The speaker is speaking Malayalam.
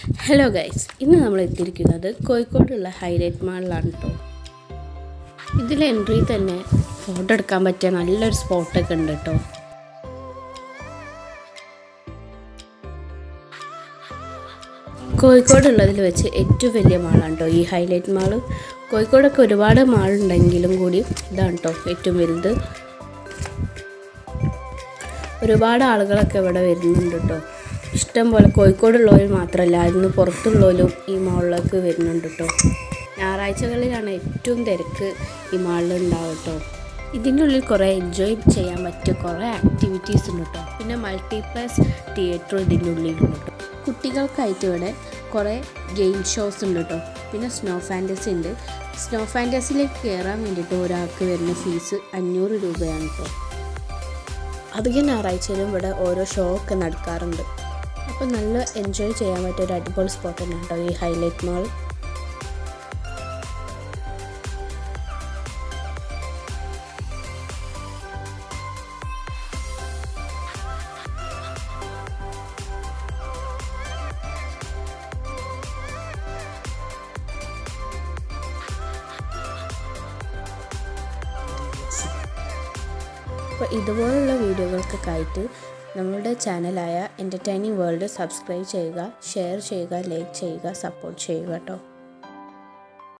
ഹലോ ഗൈസ്, ഇന്ന് നമ്മൾ എത്തിയിരിക്കുന്നത് കോഴിക്കോടുള്ള ഹൈലൈറ്റ് മാളിലാണ് കേട്ടോ. ഇതിൽ എൻട്രി തന്നെ ഫോട്ടോ എടുക്കാൻ പറ്റിയ നല്ലൊരു സ്പോട്ടൊക്കെ ഉണ്ട് കേട്ടോ. കോഴിക്കോടുള്ളതിൽ വെച്ച് ഏറ്റവും വലിയ മാളാണ് കേട്ടോ ഈ ഹൈലൈറ്റ് മാള്. കോഴിക്കോടൊക്കെ ഒരുപാട് മാളുണ്ടെങ്കിലും കൂടി ഇതാണ് കേട്ടോ ഏറ്റവും വലുത്. ഒരുപാട് ആളുകളൊക്കെ ഇവിടെ വരുന്നുണ്ട് കേട്ടോ. ഇഷ്ടം പോലെ കോഴിക്കോടുള്ളവർ മാത്രമല്ല, അതിന് പുറത്തുള്ളവരും ഈ മാളിലേക്ക് വരുന്നുണ്ട് കേട്ടോ. ഞായറാഴ്ചകളിലാണ് ഏറ്റവും തിരക്ക് ഈ മാളിൽ ഉണ്ടാവും കേട്ടോ. ഇതിൻ്റെ ഉള്ളിൽ കുറേ എൻജോയ് ചെയ്യാൻ പറ്റിയ കുറേ ആക്ടിവിറ്റീസ് ഉണ്ട് കേട്ടോ. പിന്നെ മൾട്ടിപ്ലക്സ് തിയേറ്റർ ഇതിൻ്റെ ഉള്ളിലുണ്ട് കേട്ടോ. കുട്ടികൾക്കായിട്ട് ഇവിടെ കുറേ ഗെയിം ഷോസ് ഉണ്ട് കേട്ടോ. പിന്നെ സ്നോ ഫാൻറ്റസി ഉണ്ട്. സ്നോ ഫാൻറ്റസിയിലേക്ക് കയറാൻ വേണ്ടിയിട്ട് ഒരാൾക്ക് വരുന്ന ഫീസ് 500 രൂപയാണ് കേട്ടോ. അധികം ഞായറാഴ്ചയിലും ഇവിടെ ഓരോ ഷോ ഒക്കെ നടക്കാറുണ്ട്. അപ്പോൾ നല്ല എൻജോയ് ചെയ്യാൻ പറ്റിയ ഒരു അടിപൊളി സ്പോട്ട് തന്നെ കേട്ടോ ഈ ഹൈലൈറ്റ് മാൾ. അപ്പോൾ ഇതുപോലുള്ള വീഡിയോകൾക്കൊക്കെ ആയിട്ട് നമ്മളുടെ ചാനലായ എൻ്റർടൈനിങ് വേൾഡ് സബ്സ്ക്രൈബ് ചെയ്യുക, ഷെയർ ചെയ്യുക, ലൈക്ക് ചെയ്യുക, സപ്പോർട്ട് ചെയ്യുക കേട്ടോ.